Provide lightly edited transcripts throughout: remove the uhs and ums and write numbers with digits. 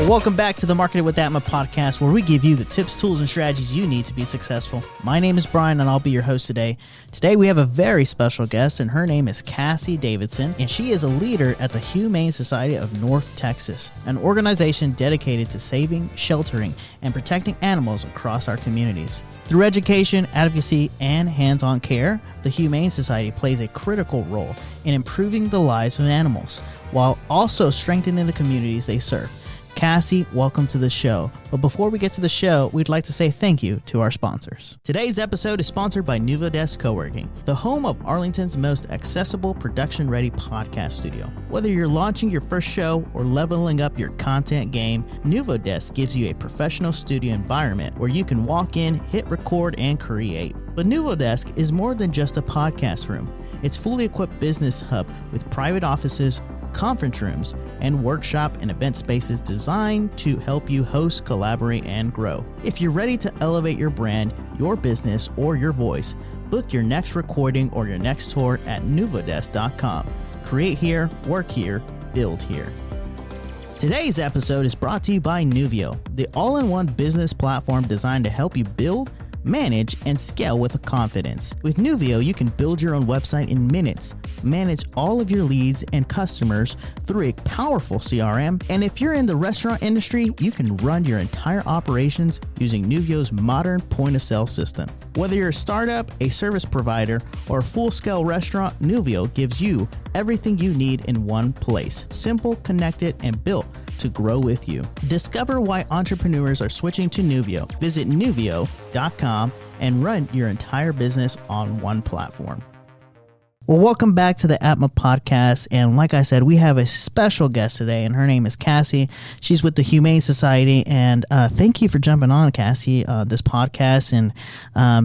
Welcome back to the Marketing with ATMA Podcast, where we give you the tips, tools, and strategies you need to be successful. My name is Bryan, and I'll be your host today. Today, we have a very special guest, and her name is Cassie Davidson, and she is a leader at the Humane Society of North Texas, an organization dedicated to saving, sheltering, and protecting animals across our communities. Through education, advocacy, and hands-on care, the Humane Society plays a critical role in improving the lives of animals, while also strengthening the communities they serve. Cassie, welcome to the show. But before we get to the show, we'd like to say thank you to our sponsors. Today's episode is sponsored by NuvoDesk Co-working, the home of Arlington's most accessible production-ready podcast studio. Whether you're launching your first show or leveling up your content game, NuvoDesk gives you a professional studio environment where you can walk in, hit record, and create. But NuvoDesk is more than just a podcast room. It's a fully equipped business hub with private offices, conference rooms, and workshop and event spaces designed to help you host, collaborate, and grow. If you're ready to elevate your brand, your business, or your voice, book your next recording or your next tour at nuvodesk.com. Create here, work here, build here. Today's episode is brought to you by Nuvio, the all-in-one business platform designed to help you build, manage, and scale with confidence. With Nuvio, you can build your own website in minutes, manage all of your leads and customers through a powerful CRM, and if you're in the restaurant industry, you can run your entire operations using Nuvio's modern point-of-sale system. Whether you're a startup, a service provider, or a full-scale restaurant, Nuvio gives you everything you need in one place. Simple, connected, and built to grow with you. Discover why entrepreneurs are switching to Nuvio. Visit Nuvio.com and run your entire business on one platform. Well, welcome back to the ATMA Podcast, and like I said, we have a special guest today, and her name is Cassie. She's with the Humane Society, and thank you for jumping on, Cassie, this podcast. And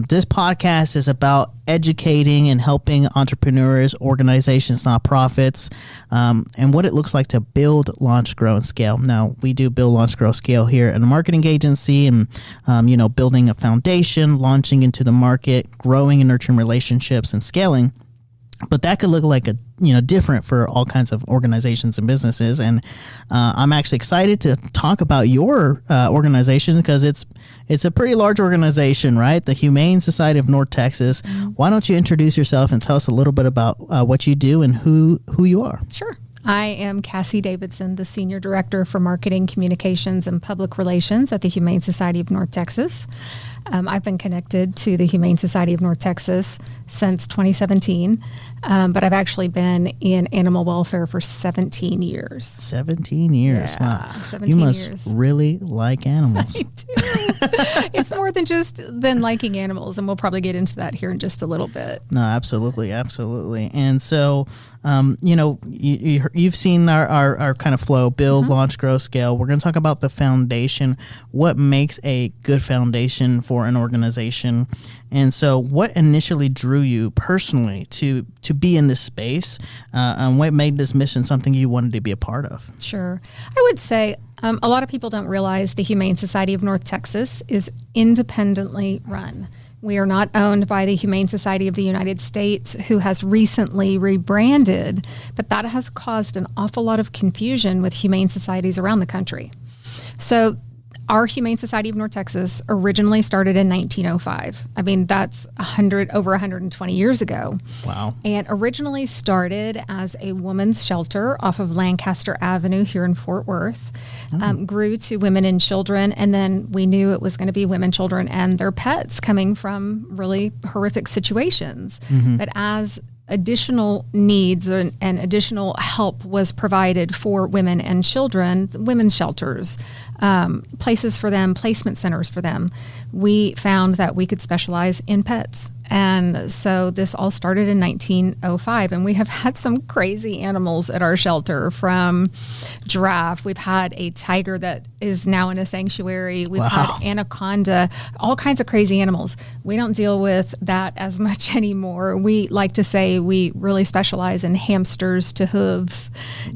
this podcast is about educating and helping entrepreneurs, organizations, nonprofits, and what it looks like to build, launch, grow, and scale. Now, we do build, launch, grow, scale here in a marketing agency, and building a foundation, launching into the market, growing and nurturing relationships, and scaling. But that could look like different for all kinds of organizations and businesses. And I'm actually excited to talk about your organization because it's a pretty large organization, right? The Humane Society of North Texas. Why don't you introduce yourself and tell us a little bit about what you do and who you are? Sure. I am Cassie Davidson, the Senior Director for Marketing, Communications, and Public Relations at the Humane Society of North Texas. I've been connected to the Humane Society of North Texas since 2017, but I've actually been in animal welfare for 17 years. 17 years, yeah, wow. 17 you must years. really like animals. I do. It's more than liking animals, and we'll probably get into that here in just a little bit. No, absolutely. And so, you've seen our kind of flow, build, launch, grow, scale. We're going to talk about the foundation, what makes a good foundation for an organization. And so what initially drew you personally to be in this space, and what made this mission something you wanted to be a part of? Sure. I would say a lot of people don't realize the Humane Society of North Texas is independently run. We are not owned by the Humane Society of the United States, who has recently rebranded, but that has caused an awful lot of confusion with humane societies around the country. So our Humane Society of North Texas originally started in 1905. I mean, that's over 120 years ago. Wow. And originally started as a women's shelter off of Lancaster Avenue here in Fort Worth. Grew to women and children, and then we knew it was going to be women, children, and their pets coming from really horrific situations. But as additional needs and additional help was provided for women and children, women's shelters, places for them, placement centers for them, we found that we could specialize in pets. And so this all started in 1905, and we have had some crazy animals at our shelter, from giraffe. We've had a tiger that is now in a sanctuary. We've had anaconda, all kinds of crazy animals. We don't deal with that as much anymore. We like to say we really specialize in hamsters to hooves.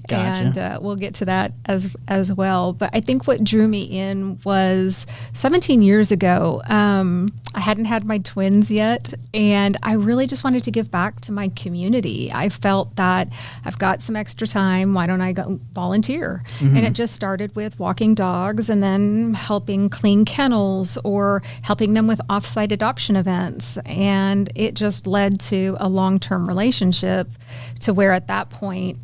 Gotcha. And we'll get to that as well. But I think what drew me in was 17 years ago, I hadn't had my twins yet, And I really just wanted to give back to my community. I felt that I've got some extra time. Why don't I go volunteer? And it just started with walking dogs and then helping clean kennels or helping them with offsite adoption events. And it just led to a long-term relationship to where at that point,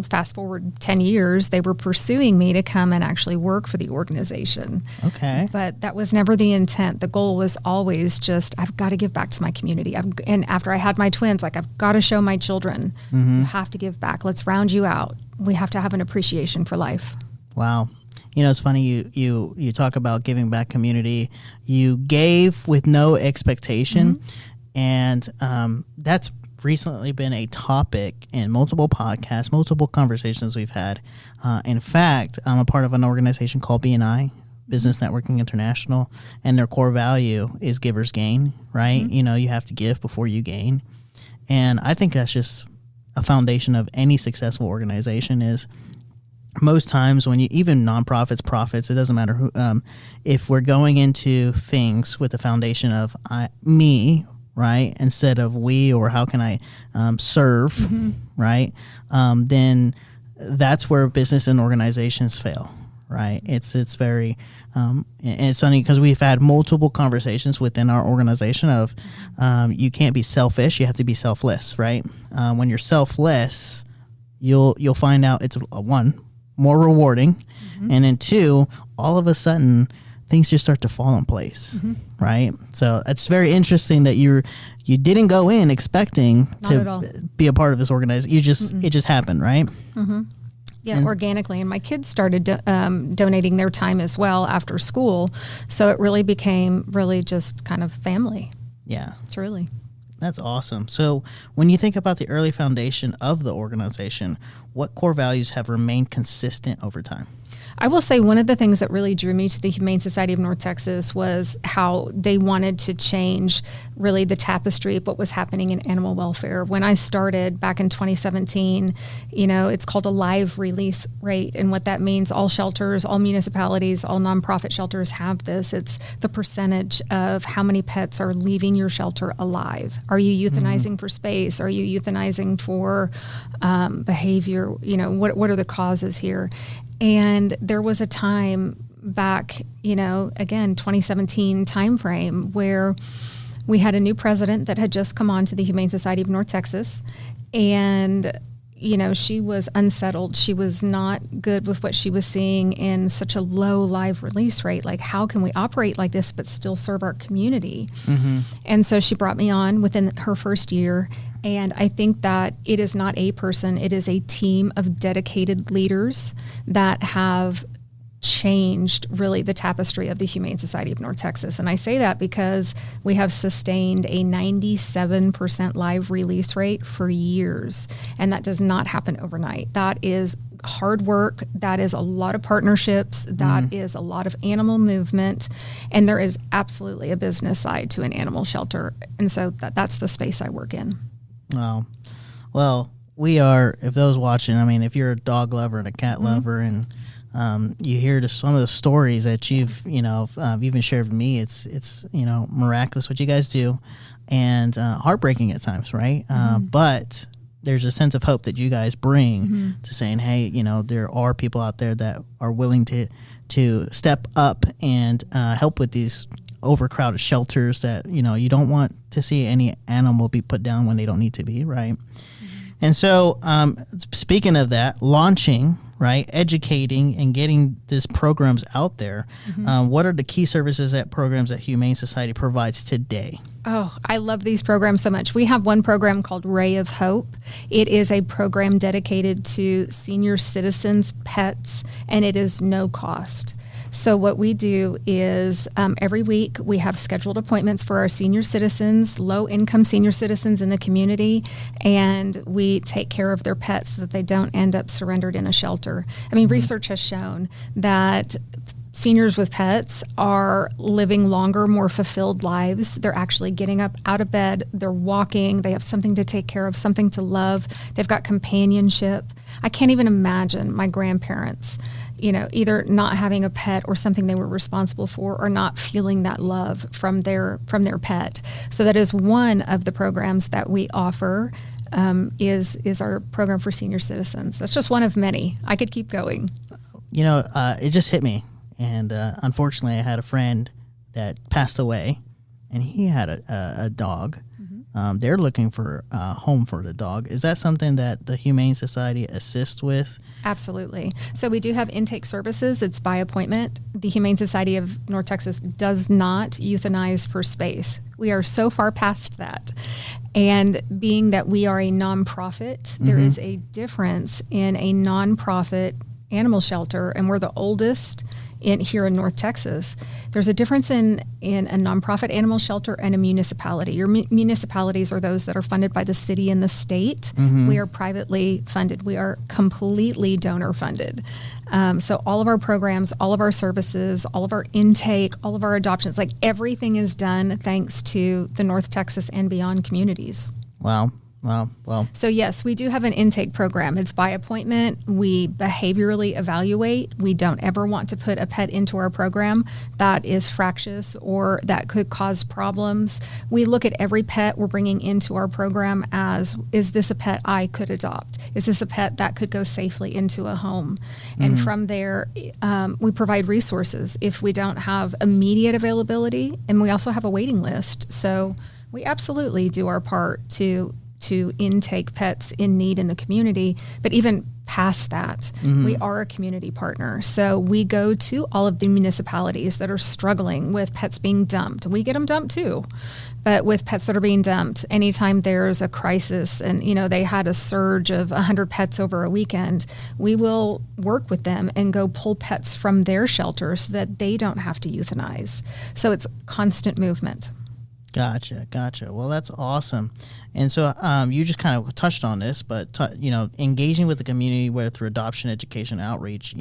fast forward 10 years, they were pursuing me to come and actually work for the organization. Okay. But that was never the intent. The goal was always just, I've got to give back to my community. And after I had my twins, I've got to show my children, you have to give back. Let's round you out. We have to have an appreciation for life. Wow. It's funny, you talk about giving back community. You gave with no expectation. And that's recently been a topic in multiple podcasts, multiple conversations we've had. In fact, I'm a part of an organization called BNI, Business Networking International, and their core value is givers gain, right? You have to give before you gain. And I think that's just a foundation of any successful organization. Is most times when you, even nonprofits, profits, it doesn't matter who, if we're going into things with the foundation of me, right, instead of we, or how can I serve, right, then that's where business and organizations fail. Right. It's very, and it's funny because we've had multiple conversations within our organization of you can't be selfish. You have to be selfless. Right. When you're selfless, you'll find out it's one, more rewarding. And then two, all of a sudden things just start to fall in place. Right. So it's very interesting that you didn't go in expecting to be a part of this organization. It just happened. Right. Yeah, organically. And my kids started donating their time as well after school. So it really became just kind of family. Yeah. Truly. That's awesome. So when you think about the early foundation of the organization, what core values have remained consistent over time? I will say one of the things that really drew me to the Humane Society of North Texas was how they wanted to change really the tapestry of what was happening in animal welfare. When I started back in 2017, it's called a live release rate. And what that means, all shelters, all municipalities, all nonprofit shelters have this. It's the percentage of how many pets are leaving your shelter alive. Are you euthanizing for space? Are you euthanizing for behavior? What are the causes here? And there was a time back, again, 2017 timeframe where we had a new president that had just come on to the Humane Society of North Texas. And, she was unsettled. She was not good with what she was seeing in such a low live release rate. Like, how can we operate like this but still serve our community? And so she brought me on within her first year. And I think that it is not a person, it is a team of dedicated leaders that have changed really the tapestry of the Humane Society of North Texas. And I say that because we have sustained a 97% live release rate for years. And that does not happen overnight. That is hard work. That is a lot of partnerships. That is a lot of animal movement. And there is absolutely a business side to an animal shelter. And so that's the space I work in. Wow. Well, we are, if those watching, if you're a dog lover and a cat lover and you hear some of the stories that you've even shared with me, it's miraculous what you guys do and heartbreaking at times, right? But there's a sense of hope that you guys bring to saying, hey, there are people out there that are willing to step up and help with these overcrowded shelters that, you don't want to see any animal be put down when they don't need to be, right? And so speaking of that, launching, right, educating and getting these programs out there, what are the key services programs that Humane Society provides today? Oh, I love these programs so much. We have one program called Ray of Hope. It is a program dedicated to senior citizens' pets, and it is no cost. So what we do is every week we have scheduled appointments for our senior citizens, low-income senior citizens in the community, and we take care of their pets so that they don't end up surrendered in a shelter. Research has shown that seniors with pets are living longer, more fulfilled lives. They're actually getting up out of bed. They're walking. They have something to take care of, something to love. They've got companionship. I can't even imagine my grandparents, either not having a pet or something they were responsible for, or not feeling that love from their pet. So that is one of the programs that we offer. Is our program for senior citizens. That's just one of many. I could keep going. It just hit me, and unfortunately, I had a friend that passed away, and he had a dog. They're looking for a home for the dog. Is that something that the Humane Society assists with? Absolutely. So we do have intake services. It's by appointment. The Humane Society of North Texas does not euthanize for space. We are so far past that. And being that we are a nonprofit, there is a difference in a nonprofit animal shelter, and we're the oldest here in North Texas. There's a difference in a nonprofit animal shelter and a municipality. Your municipalities are those that are funded by the city and the state. We are privately funded. We are completely donor funded. So all of our programs, all of our services, all of our intake, all of our adoptions, like everything is done thanks to the North Texas and beyond communities. Wow. Well. So yes, we do have an intake program. It's by appointment. We behaviorally evaluate. We don't ever want to put a pet into our program that is fractious or that could cause problems. We look at every pet we're bringing into our program as, is this a pet I could adopt? Is this a pet that could go safely into a home? And from there, we provide resources if we don't have immediate availability, and we also have a waiting list. So we absolutely do our part to intake pets in need in the community. But even past that, we are a community partner. So we go to all of the municipalities that are struggling with pets being dumped. We get them dumped too. But with pets that are being dumped, anytime there's a crisis and, they had a surge of 100 pets over a weekend, we will work with them and go pull pets from their shelters so that they don't have to euthanize. So it's constant movement. Gotcha. Well, that's awesome. And so you just kind of touched on this, but, engaging with the community, whether through adoption, education, outreach,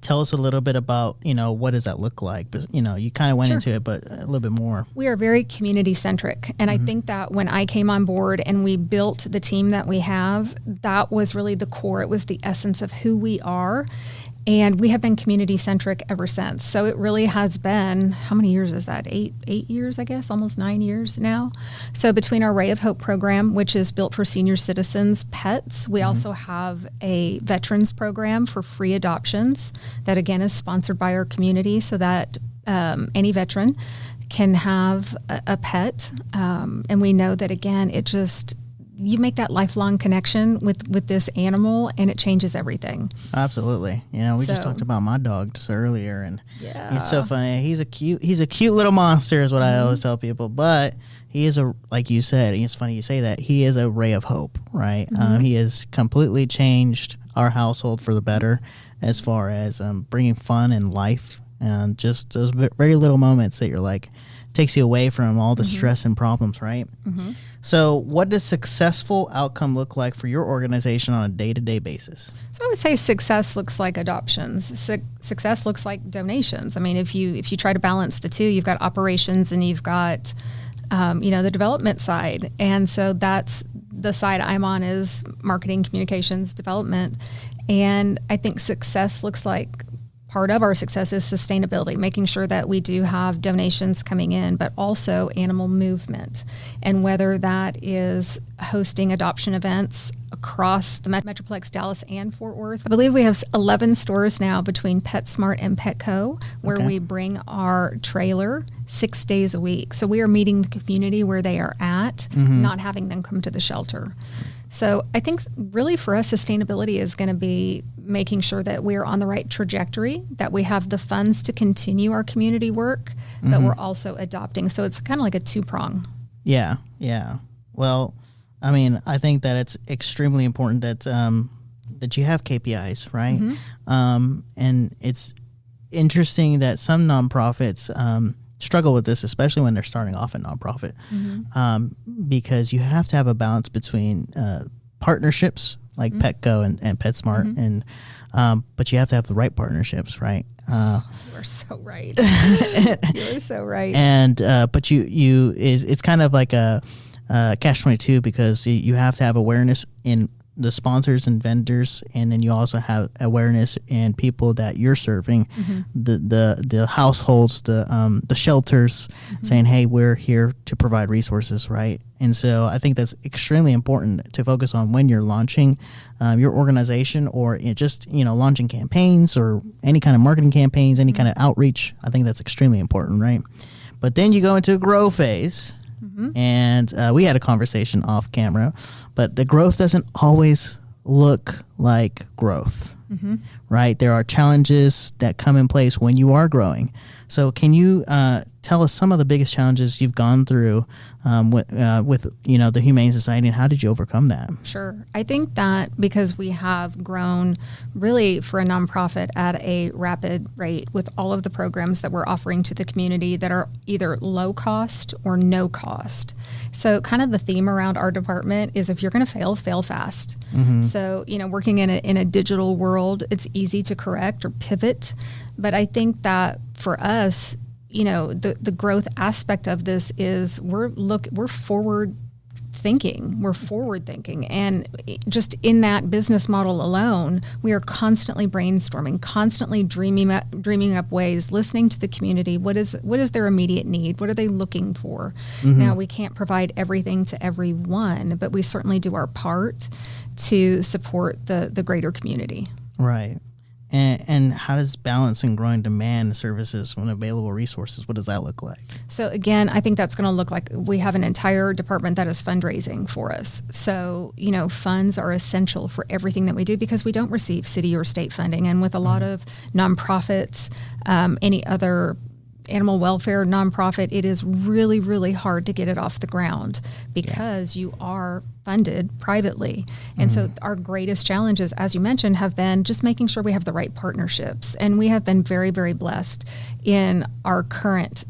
tell us a little bit about, what does that look like? But, you kind of went into it, but a little bit more. We are very community centric. And I think that when I came on board and we built the team that we have, that was really the core. It was the essence of who we are. And we have been community-centric ever since. So it really has been, how many years is that? Eight years, I guess, almost 9 years now. So between our Ray of Hope program, which is built for senior citizens' pets, we also have a veterans program for free adoptions that, again, is sponsored by our community so that any veteran can have a pet. And we know that, again, you make that lifelong connection with this animal, and it changes everything. Absolutely. We just talked about my dog just earlier, and it's so funny. He's a cute little monster is what I always tell people, but he is like you said, it's funny you say that, he is a ray of hope, right? He has completely changed our household for the better as far as bringing fun and life, and just those very little moments that you're like, takes you away from all the stress and problems, right? So what does successful outcome look like for your organization on a day-to-day basis? So I would say success looks like adoptions. Success looks like donations. I mean, if you try to balance the two, you've got operations and you've got, the development side. And so that's the side I'm on, is marketing, communications, development. And I think success looks like, part of our success is sustainability, making sure that we do have donations coming in, but also animal movement. And whether that is hosting adoption events across the Metroplex, Dallas, and Fort Worth. I believe we have 11 stores now between PetSmart and Petco, where we bring our trailer 6 days a week. So we are meeting the community where they are at, not having them come to the shelter. So I think really for us, sustainability is going to be making sure that we're on the right trajectory, that we have the funds to continue our community work, but we're also adopting. So it's kind of like a two-prong. Yeah. Well, I mean, I think that it's extremely important that that you have KPIs, right? And it's interesting that some nonprofits struggle with this, especially when they're starting off a nonprofit, because you have to have a balance between partnerships like Petco and PetSmart, and but you have to have the right partnerships, right? You are so right. You are so right. And but it's kind of like a catch-22, because you have to have awareness in the sponsors and vendors, and then you also have awareness and people that you're serving, the households, the shelters, saying, hey, we're here to provide resources, right? And so I think that's extremely important to focus on when you're launching your organization, or just launching campaigns or any kind of marketing campaigns, any kind of outreach. I think that's extremely important, right? But then you go into a grow phase. And we had a conversation off camera, but the growth doesn't always look like growth, right? There are challenges that come in place when you are growing. So can you tell us some of the biggest challenges you've gone through with the Humane Society, and how did you overcome that? Sure. I think that because we have grown really for a nonprofit at a rapid rate with all of the programs that we're offering to the community that are either low cost or no cost. So kind of the theme around our department is, if you're going to fail, fail fast. So, working in a digital world, it's easy to correct or pivot. But I think that for us, the growth aspect of this is we're forward thinking, and just in that business model alone, we are constantly brainstorming, constantly dreaming up ways, listening to the community. What is their immediate need? What are they looking for? Now, we can't provide everything to everyone, but we certainly do our part to support the greater community. Right. And how does balancing growing demand services when available resources, what does that look like? So again, I think that's going to look like we have an entire department that is fundraising for us. So, funds are essential for everything that we do because we don't receive city or state funding. And with a lot of nonprofits, any other animal welfare nonprofit, it is really, really hard to get it off the ground because you are funded privately. And so our greatest challenges, as you mentioned, have been just making sure we have the right partnerships. And we have been very, very blessed in our current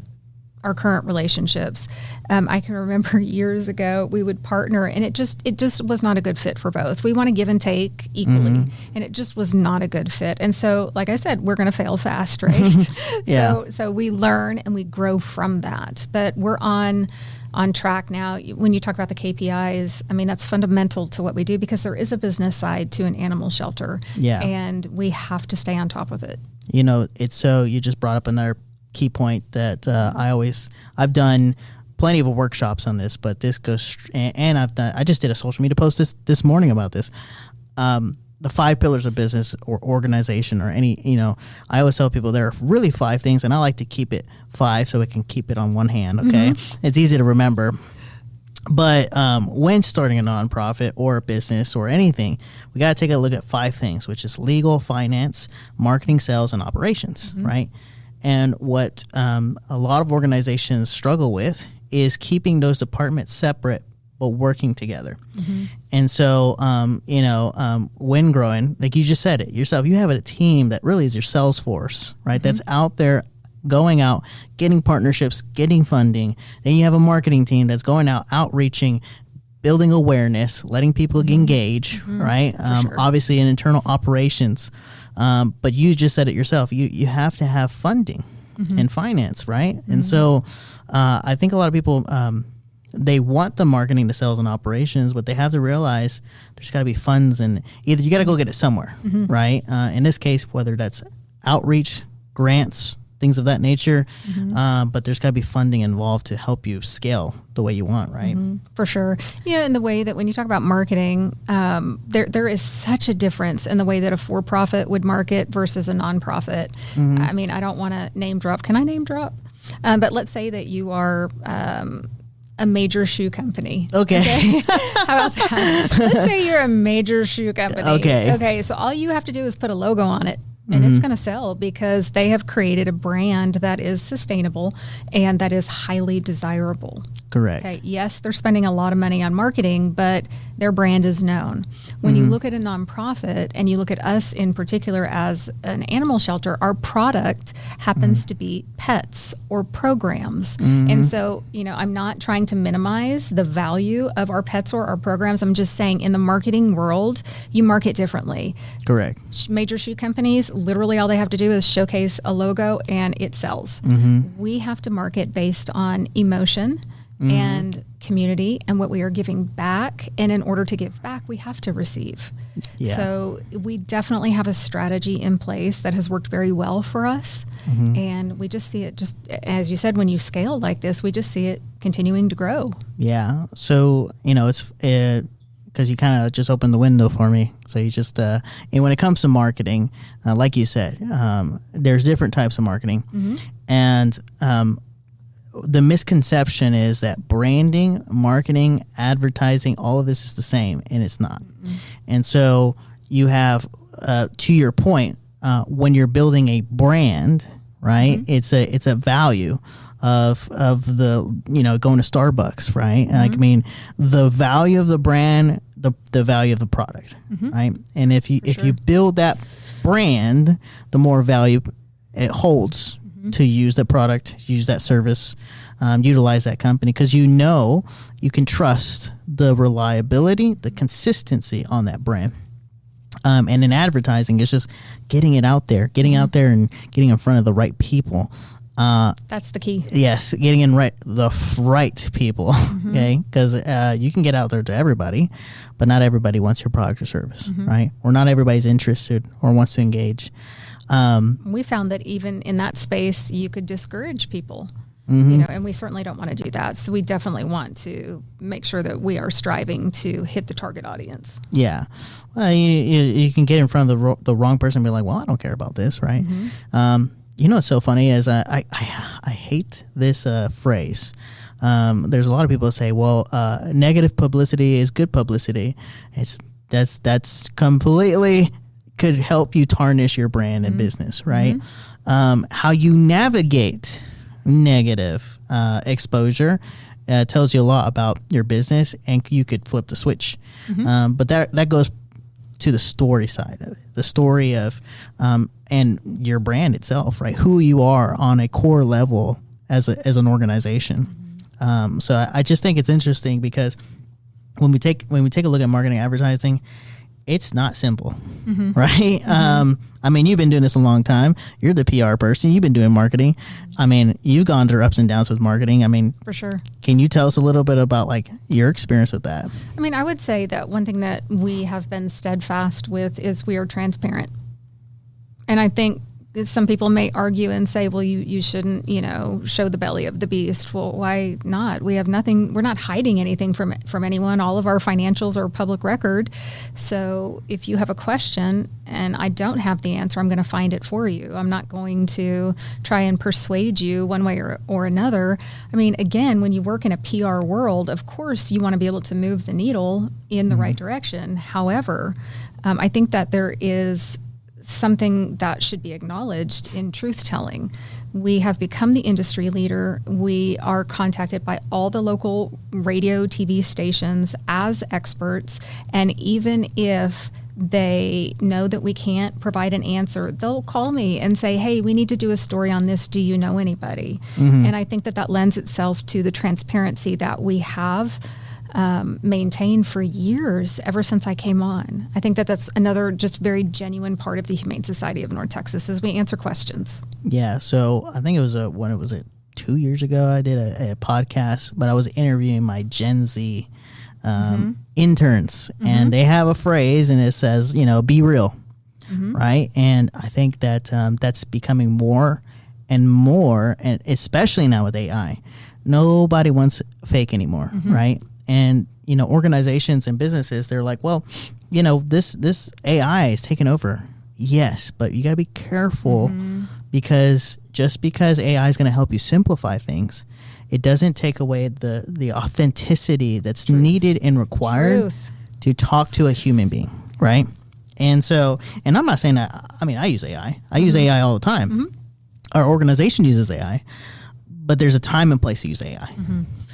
relationships. I can remember years ago we would partner, and it just was not a good fit for both. We want to give and take equally, and it just was not a good fit. And so, like I said, we're going to fail fast, right? So we learn and we grow from that. But we're on track now. When you talk about the KPIs, I mean, that's fundamental to what we do because there is a business side to an animal shelter, and we have to stay on top of it. It's so you just brought up another key point that I've done plenty of workshops on this, but this goes, and I just did a social media post this morning about this. The 5 pillars of business or organization or any, I always tell people there are really 5 things, and I like to keep it 5 so we can keep it on one hand. Okay. It's easy to remember. But when starting a nonprofit or a business or anything, we got to take a look at 5 things, which is legal, finance, marketing, sales, and operations, right? And what a lot of organizations struggle with is keeping those departments separate but working together. And so, when growing, like you just said it yourself, you have a team that really is your sales force, right? That's out there going out, getting partnerships, getting funding. Then you have a marketing team that's going out, outreaching, building awareness, letting people engage, right? Sure. Obviously, in internal operations. But you just said it yourself. You have to have funding and finance, right? And so I think a lot of people, they want the marketing, the sales, and operations, but they have to realize there's got to be funds, and either you got to go get it somewhere, right? In this case, whether that's outreach, grants, things of that nature, but there's got to be funding involved to help you scale the way you want, right? For sure. In the way that when you talk about marketing, there is such a difference in the way that a for-profit would market versus a nonprofit. I mean, I don't want to name drop. Can I name drop? But let's say that you are a major shoe company. Okay. How about that? Let's say you're a major shoe company. Okay. So all you have to do is put a logo on it. And it's going to sell because they have created a brand that is sustainable and that is highly desirable. Correct. Okay. Yes, they're spending a lot of money on marketing, but their brand is known. When you look at a nonprofit and you look at us in particular as an animal shelter, our product happens to be pets or programs. And so, I'm not trying to minimize the value of our pets or our programs. I'm just saying in the marketing world, you market differently. Correct. Major shoe companies, literally all they have to do is showcase a logo and it sells. We have to market based on emotion and community and what we are giving back. And in order to give back, we have to receive. Yeah. So we definitely have a strategy in place that has worked very well for us. And we just see it, just as you said, when you scale like this, we just see it continuing to grow. Yeah. So, it's because you kind of just opened the window for me. So you just, and when it comes to marketing, like you said, there's different types of marketing. And the misconception is that branding, marketing, advertising, all of this is the same, and it's not. And so you have, to your point, when you're building a brand, right? It's a value of the going to Starbucks, right? Like, I mean, the value of the brand, the value of the product, right? And if you build that brand, the more value it holds to use that product, use that service, utilize that company, because you can trust the reliability, the consistency on that brand. And in advertising, it's just getting it out there, and getting in front of the right people. That's the key. Yes, getting in the right people, okay? Because you can get out there to everybody, but not everybody wants your product or service, right? Or not everybody's interested or wants to engage. We found that even in that space, you could discourage people, and we certainly don't want to do that. So we definitely want to make sure that we are striving to hit the target audience. Yeah. Well, you can get in front of the wrong person and be like, well, I don't care about this, right? What's so funny is I hate this phrase. There's a lot of people that say, well, negative publicity is good publicity. That's completely could help you tarnish your brand and business, right? How you navigate negative exposure tells you a lot about your business, and you could flip the switch. But that goes to the story side of it, the story of and your brand itself, right? Who you are on a core level as an organization. So I just think it's interesting because when we take a look at marketing advertising, it's not simple, right? I mean, you've been doing this a long time. You're the PR person. You've been doing marketing. I mean, you've gone through ups and downs with marketing. I mean, for sure. Can you tell us a little bit about like your experience with that? I mean, I would say that one thing that we have been steadfast with is we are transparent. And I think some people may argue and say, well, you shouldn't, show the belly of the beast. Well, why not? We have nothing. We're not hiding anything from anyone. All of our financials are public record. So if you have a question and I don't have the answer, I'm going to find it for you. I'm not going to try and persuade you one way or another. I mean, again, when you work in a PR world, of course, you want to be able to move the needle in the right direction. However, I think that there is something that should be acknowledged in truth telling. We have become the industry leader. We are contacted by all the local radio, TV stations as experts. And even if they know that we can't provide an answer, they'll call me and say, hey, we need to do a story on this. Do you know anybody? And I think that lends itself to the transparency that we have maintained for years, ever since I came on. I think that's another just very genuine part of the Humane Society of North Texas is we answer questions. Yeah. So I think it was 2 years ago, I did a podcast, but I was interviewing my Gen Z interns, and they have a phrase, and it says, be real, right? And I think that that's becoming more and more, and especially now with AI, nobody wants fake anymore, right? And, organizations and businesses, they're like, well, this AI is taking over. Yes, but you got to be careful because just because AI is going to help you simplify things, it doesn't take away the authenticity that's needed and required to talk to a human being, right? And so, and I'm not saying that, I mean, I use AI. I use AI all the time. Our organization uses AI, but there's a time and place to use AI,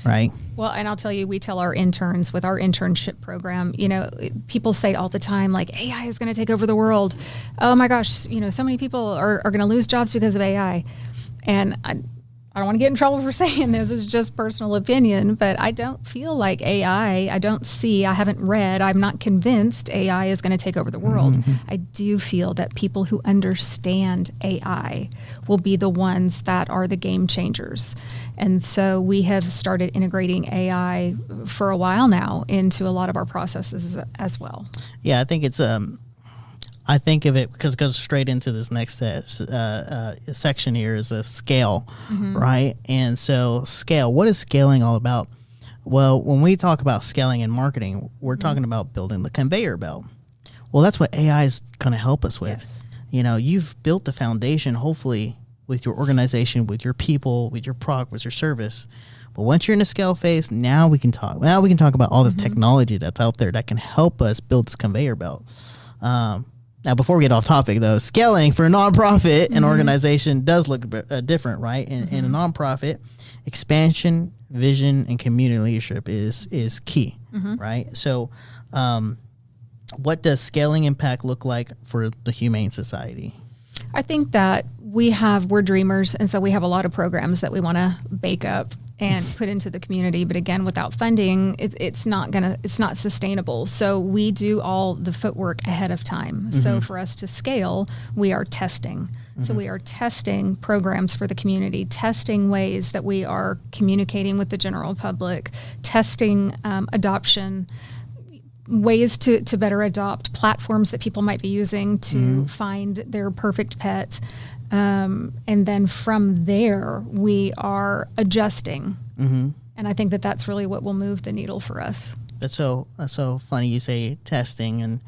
right? Well, and I'll tell you, we tell our interns with our internship program, people say all the time, like, AI is going to take over the world. Oh my gosh, so many people are going to lose jobs because of AI. And I don't want to get in trouble for saying this is just personal opinion, but I don't feel like AI, I haven't read, I'm not convinced AI is going to take over the world. I do feel that people who understand AI will be the ones that are the game changers. And so we have started integrating AI for a while now into a lot of our processes as well. Yeah, I think it's I think of it because it goes straight into this next section here is a scale, right? And so scale, what is scaling all about? Well, when we talk about scaling in marketing, we're talking about building the conveyor belt. Well, that's what AI is going to help us with. Yes. You know, you've built the foundation, hopefully, with your organization, with your people, with your product, with your service. But once you're in the scale phase, now we can talk. Now we can talk about all this technology that's out there that can help us build this conveyor belt. Now, before we get off topic, though, scaling for a nonprofit and organization does look different, right? In a nonprofit, expansion, vision, and community leadership is key, right? So, what does scaling impact look like for the Humane Society? I think that we're dreamers, and so we have a lot of programs that we want to bake up and put into the community. But again, without funding, it's not sustainable. So we do all the footwork ahead of time. So for us to scale, we are testing. So we are testing programs for the community, testing ways that we are communicating with the general public, testing adoption, ways to better adopt platforms that people might be using to find their perfect pet. And then from there, we are adjusting. And I think that that's really what will move the needle for us. That's so funny you say testing, and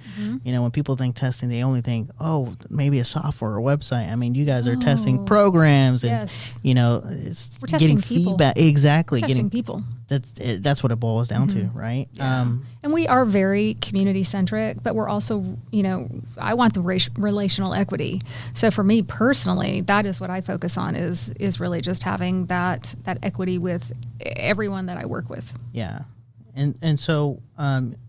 you know, when people think testing, they only think, oh, maybe a software or website. I mean, you guys are testing programs, and you know, it's we're testing getting people. feedback. Exactly, Testing people. That's what it boils down to, right? Yeah. And we are very community centric, but we're also, you know, I want the relational equity. So for me personally, that is what I focus on is really just having that equity with everyone that I work with. Yeah. And so,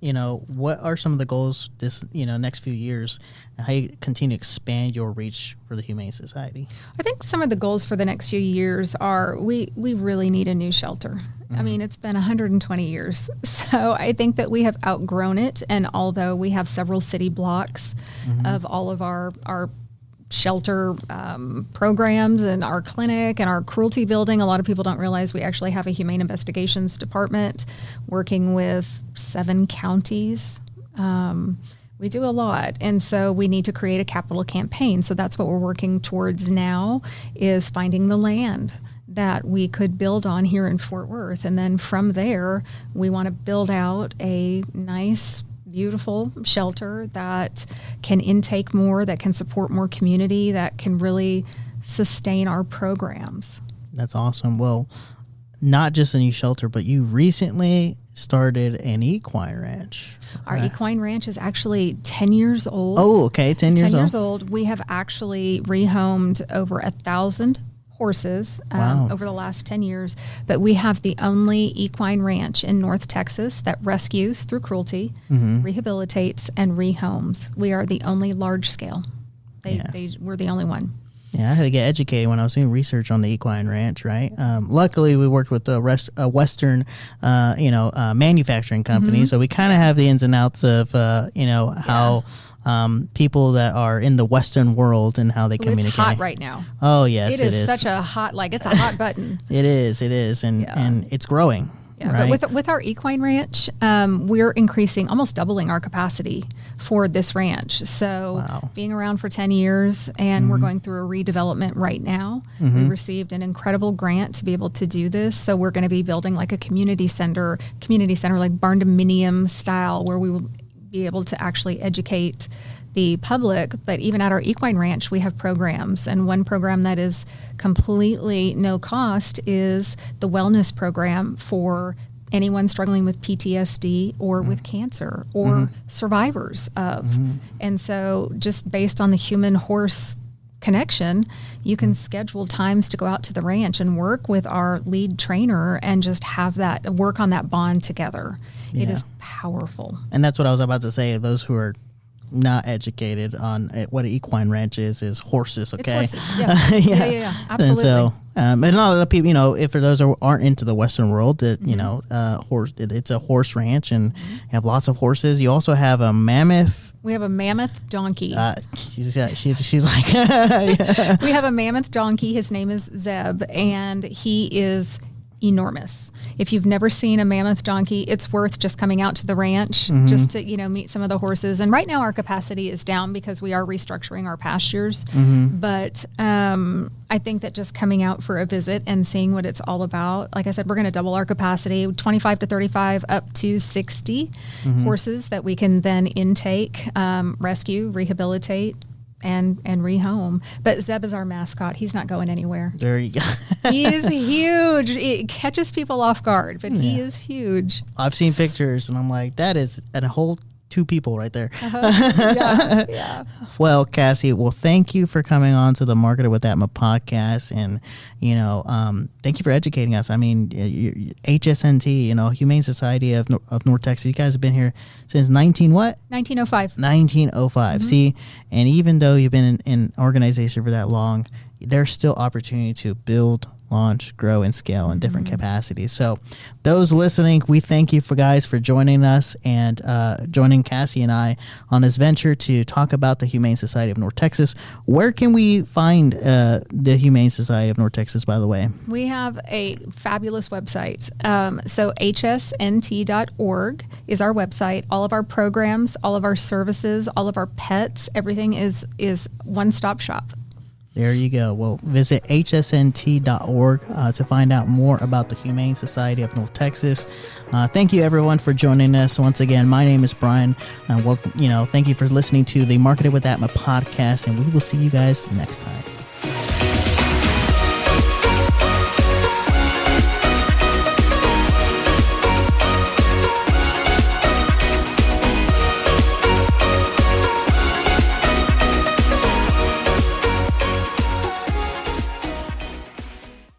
you know, what are some of the goals this, you know, next few years, and how you continue to expand your reach for the Humane Society? I think some of the goals for the next few years are we really need a new shelter. I mean, it's been 120 years. So I think that we have outgrown it. And although we have several city blocks of all of our shelter programs and our clinic and our cruelty building, a lot of people don't realize we actually have a humane investigations department working with 7 counties. We do a lot, and so we need to create a capital campaign. So that's what we're working towards now, is finding the land that we could build on here in Fort Worth. And then from there, we want to build out a nice, beautiful shelter that can intake more, that can support more community, that can really sustain our programs. That's awesome. Well, not just a new shelter, but you recently started an equine ranch. Our equine ranch is actually 10 years old. Oh, okay. 10 years old. We have actually rehomed over 1,000 horses over the last 10 years, but we have the only equine ranch in North Texas that rescues through cruelty, rehabilitates, and rehomes. We are the only large scale. We're the only one. Yeah, I had to get educated when I was doing research on the equine ranch, right? Luckily, we worked with a Western, manufacturing company, so we kind of have the ins and outs of, how people that are in the Western world and how they communicate. It's hot right now. Oh, yes, it is. Such a hot, it's a hot button. It is, and it's growing. Yeah, right? But with our equine ranch, we're increasing, almost doubling our capacity for this ranch. So being around for 10 years, and we're going through a redevelopment right now. We received an incredible grant to be able to do this. So we're going to be building like a community center like barn-dominium style, where we will be able to actually educate the public. But even at our equine ranch, we have programs, and one program that is completely no cost is the wellness program for anyone struggling with PTSD or with cancer or survivors of. And so just based on the human horse connection, you can schedule times to go out to the ranch and work with our lead trainer and just have that work on that bond together. It is powerful. And that's what I was about to say. Those who are not educated on what an equine ranch is horses, okay? It's horses, yeah. Yeah, absolutely. And so And a lot of people, if for those who aren't into the Western world, that it's a horse ranch, and you have lots of horses. You also have a mammoth. We have a mammoth donkey. She's like, yeah. We have a mammoth donkey. His name is Zeb, and he is enormous. If you've never seen a mammoth donkey, it's worth just coming out to the ranch just to, meet some of the horses. And right now our capacity is down because we are restructuring our pastures. But I think that just coming out for a visit and seeing what it's all about, like I said, we're going to double our capacity, 25 to 35 up to 60 horses that we can then intake, rescue, rehabilitate, and rehome. But Zeb is our mascot. He's not going anywhere. There you go. He is huge. It catches people off guard, but he is huge. I've seen pictures, and I'm like, that is a whole 2 people right there. Yeah. Well, Cassie, thank you for coming on to the Marketer with ATMA podcast, and thank you for educating us. I mean, HSNT, Humane Society of North Texas. You guys have been here since 1905. 1905. See, and even though you've been in organization for that long, there's still opportunity to build, launch, grow, and scale in different capacities. So those listening, we thank you for joining us and joining Cassie and I on this venture to talk about the Humane Society of North Texas. Where can we find the Humane Society of North Texas, by the way? We have a fabulous website. So hsnt.org is our website. All of our programs, all of our services, all of our pets, everything is one-stop shop. There you go. Well, visit hsnt.org to find out more about the Humane Society of North Texas. Thank you, everyone, for joining us. Once again, my name is Bryan. Thank you for listening to the Marketer with ATMA podcast, and we will see you guys next time.